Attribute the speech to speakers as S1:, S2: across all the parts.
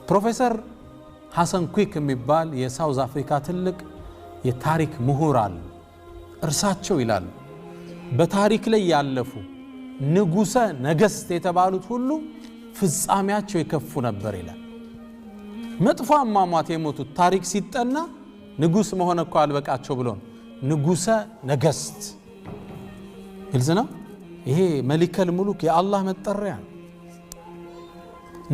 S1: ፕሮፌሰር ሐሰን ኩክ የሚባል የሳውዝ አፍሪካ ትልቅ የታሪክ ምሁር አሉ። እርሳቸው ይላሉ በታሪክ ላይ ያለፉ ንጉሰ ነገስት የተባሉት ሁሉ ፍጻሜያቸው የከፉ ነበር ይላል። መጥፎ አሟሟት የሞቱት ታሪክ ሲጠና ንጉስ መሆን እኮ አልበቃቸው ብሎ ንጉሰ ነገስት ግልጽ ነው። ይሄ መሊከል ሙሉክ የአላህ መጠሪያ።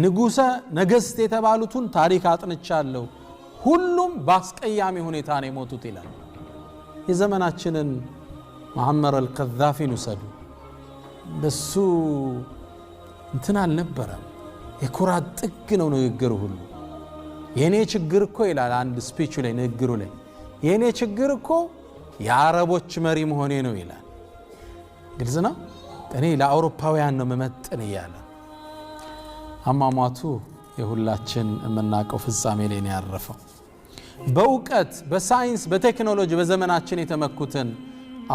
S1: ንጉሰ ነገስት የተባሉትን ታሪክ አጥንቻለሁ ሁሉም በአስቀያሚ ሁኔታ ነው የሞቱት ይላል። የዘመናችንን ሙአመር አልቀዛፊን ውሰዱ። በሱ እንትን አልነበረም። የኩራት ጥግ ነው ንግግሩ ሁሉ። የኔ ችግር እኮ ይላል አንድ ስፒቹ ላይ ንግግሩ ላይ የኔ ችግር እኮ የአረቦች መሪ መሆኔ ነው ይላል። ግልጽ ነው። እኔ ለአውሮፓውያን ነው መመጥን ይያለ አሟሟቱ የሁላችን የምናውቀው ፍጻሜ ላይ ነው ያረፈው። በእውቀት በሳይንስ በቴክኖሎጂ በዘመናችን የተመኩትን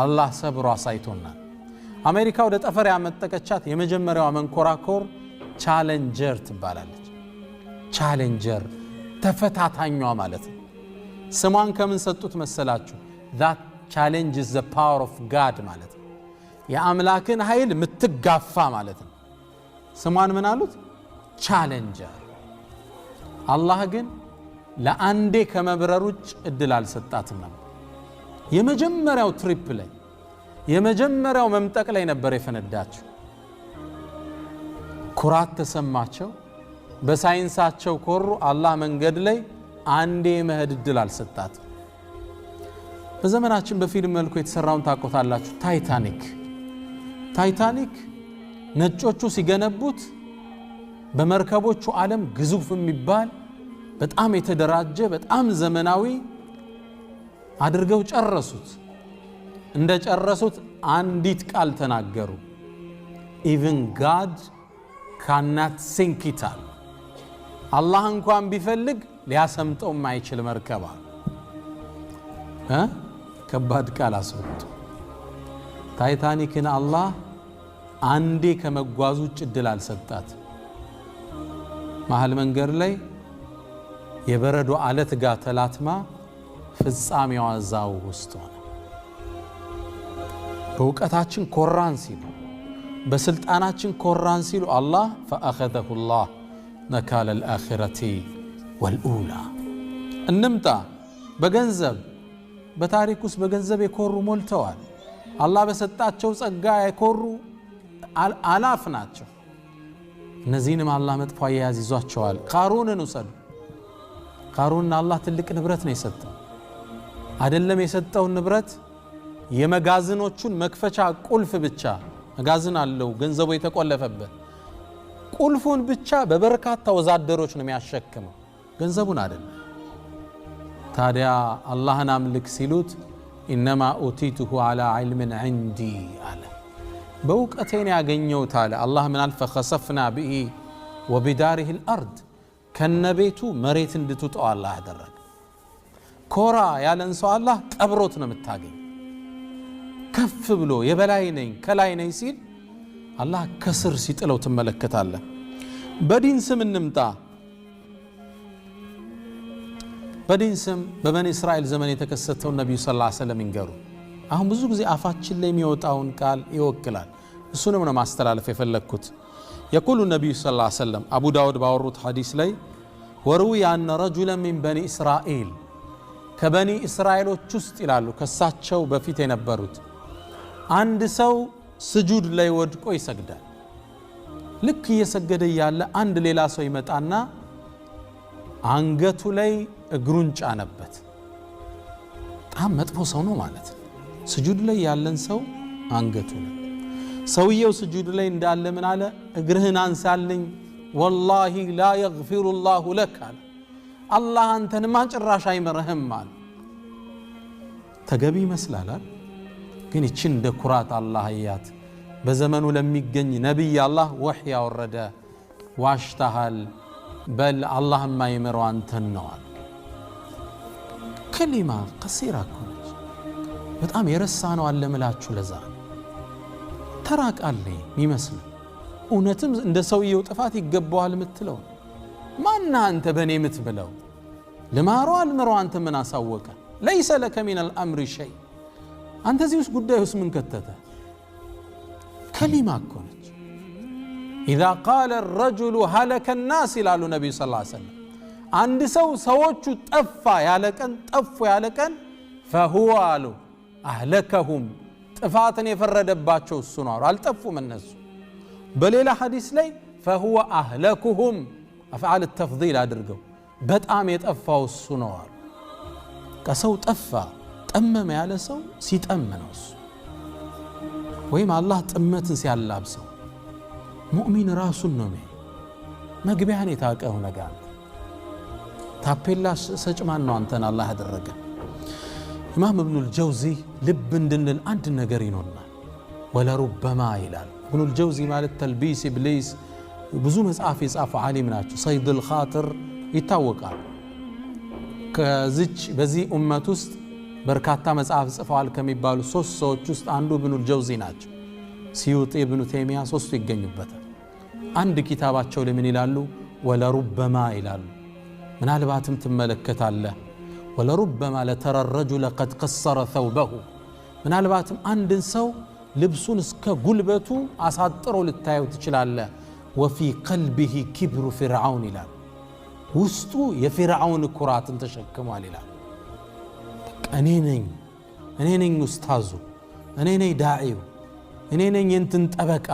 S1: አላህ ሰብሮ አሳይቶናል። አሜሪካ ወደ ጠፈር ያመጠቀቻት የመጀመሪያው መንኮራኮር ቻሌንጀር ትባላለች። ቻሌንጀር ተፈታታኟ ማለት ነው። ስሟን ከምን ሰጡት መሰላችሁ? that challenge is the power of God ማለት ነው። የአምላክን ኃይል ምትጋፋ ማለት ነው። ስሟን ምን አሉት? ቻሌንጀር። አላህ ግን ለአንዴ ከመብረር ውጭ እድል አልሰጣትም ነበር። የመጀመሪያው ትሪፕ ላይ የመጀመሪያው መምጠቅ ላይ ነበር የፈነዳቸው። ኩራት ተሰማቸው። በሳይንሳቸው ኮሩ። አላህ መንገድ ላይ አንዴ መሄድ እድል አልሰጣትም። በዘመናችን በፊልም መልኩ የተሰራውን ታቆታላችሁ። ታይታኒክ ነጮቹ ሲገነቡት በመርከቦቹ ዓለም ግዙፍ የሚባል በጣም የተደራጀ በጣም ዘመናዊ አድርገው ጨረሱት። እንደጨረሱት አንዲት ቃል ተናገሩ። even God cannot sink it all። አላህ እንኳን ቢፈልግ ሊያሰምጠው የማይችል መርከብ ከባድ ቃል አስወጡ። ታይታኒክን አላህ አንዴ ከመጓዙ ውጭ እድል አልሰጣት። መሃል መንገድ ላይ የበረዶ አለት ጋር ተላትማ ፍጻሜዋ እዛው ውስጥ ሆነ። በእውቀታችን ኮራን ሲሉ በስልጣናችን ኮራን ሲሉ አላህ فأخذه الله نكال الآخرة والأولى። እንምጣ በገንዘብ በታሪክ ውስጥ በገንዘብ የኮሩ ሞልተዋል። አላህ በሰጣቸው ጸጋ የኮሩ አላፍ ናቸው። እነዚህንም አላህ መጥፎ አያያዝ ይዟቸዋል። ቃሩንን ውሰዱ። ቃሩን አላህ ትልቅ ንብረት ነው የሰጠው። አይደለም የሰጠውን ንብረት የመጋዝኖቹን መክፈቻ ቁልፍ ብቻ መጋዝን አለው ገንዘቡ የተቆለፈበት ቁልፉን ብቻ በበርካታ ወዛደሮች ነው የሚያሸክመው ገንዘቡን አይደለም። ታዲያ አላህን አምልክ ሲሉት إنما أوتيته على علم عندي አለ። በእውቀቴን ያገኘሁት አለ አላህ። ምን አለ? فخسفنا به وبداره الأرض ከነቤቱ መሬት እንድትውጠው አላህ አደረገ። ኮራ ያለን ሰው አላህ ቀብሮት ነው የምታገኝ። ከፍ ብሎ የበላይ ነኝ ከላይ ነኝ ሲል አላህ ከስር ሲጥለው ትመለከታለህ። በዲን ስም እንምጣ። በዲን ስም በበኒ እስራኤል ዘመን የተከሰተው ነብዩ ሰለላሁ ዐለይሂ ወሰለም ይንገሩ። አሁን ብዙ ጊዜ አፋችን ላይ የሚወጣውን ቃል ይወክላል። እሱንም ነው ማስተላለፍ የፈለኩት። يقول النبي صلى الله عليه وسلم أبو داود باوروت حديث لي وروي أن رجلا من بني إسرائيل كبني إسرائيل وتشست إلالو كساتشو بفيت ينبروت عند سو سجود لي ودكو يسجد لك يسجد يالا عند ليلا سو يمتعنا አንገቱ ላይ እግሩን ጫነበት። በጣም መጥፎ ሰው ነው ማለት ስጁድ ላይ ያለን ሰው አንገቱ ላይ ሰውየው ስጁድ ላይ እንዳለ ምን አለ? እግርህን አንሳልኝ والله لا يغفر الله لك አላህ አንተን ማጭራሽ አይመረህም አለ። ተገቢ ይመስላል ግን እቺን እንደ ኩራት አላህ ያያት። በዘመኑ ለሚገኝ ነብይ አላህ ወህይ ያወረደ ዋሽታሃል በል አላህ ማይመረው አንተን ነው አለ። ከሊማ ቀሲራ ኮነች በጣም የረሳነው አለ ምላችሁ ለዛ ተራቃለ ይመስል እውነትም እንደ ሰውየው ጥፋት ይገባዋል ምትለው ማና አንተ በኔ ምትብለው ልማሮ አልምሮ አንተ ምን አሳወቀ ليس لك من الامر شيء አንተ እዚህ ውስጥ ጉዳይ ውስጥ ምን ከተተ ከሊማ እኮ ነች اذا قال الرجل هلك الناس ይላሉ ነብዩ ሰለላሁ ዐለይሂ ወሰለም አንድ ሰው ሰዎቹ ጠፋ ያለቀን ጠፉ ያለቀን فهو አሉ اهلكهم ጥፋትን የፈረደባቸው እሱ ነው አልጠፉም እነሱ በሌላ ሐዲስ ላይ فهو اهلكهم افعال التفضيل አድርገው በጣም የጠፋው እሱ ነው ከሰው ጠፋ ጠመመ ያለ ሰው ሲጠመነው ወይም አላህ ጥመትን ሲያላብሰው ሙእሚን ራሱን ነው መግቢያን የታቀው ነገር ታፔላ ሰጭማን ነው አንተን አላህ ያደረገ ኢማም ኢብኑ አልጀውዚ ልብ እንድንል አንድ ነገር ይኖርናል ወለሩበማ ይላል ኢብኑ አልጀውዚ ማለት ተልቢስ ኢብሊስ ብዙ መጽሐፍ የጻፈ ዓሊም ናቸው ሰይድ الخاطر ይታወቃል ከዚች በዚህ ኡመት ውስጥ በርካታ መጽሐፍ ጽፈዋል ከሚባሉ ሶስት ሰዎች ውስጥ አንዱ ኢብኑ አልጀውዚ ናቸው ሲዩጢ ኢብኑ ተይሚያ ሶስቱ ይገኙበታል አንድ ኪታባቸው ለምን ይላሉ ወለሩበማ ይላሉ ምናልባትም ትመለከታለህ ወለሩበማ ለተራ الرجل قد قصر ثوبه ምናልባትም አንድን ሰው ልብሱን እስከ ጉልበቱ አሳጥሮ ልታየው ትችላለህ وفي قلبه كبر فرعون ይላል ውስጡ የፊርዓውን ኩራትን ተሸክሟል ይላል እኔ ነኝ ኡስታዙ እኔ ነኝ ዳዒው እኔ ነኝ እንትን ጠበቃ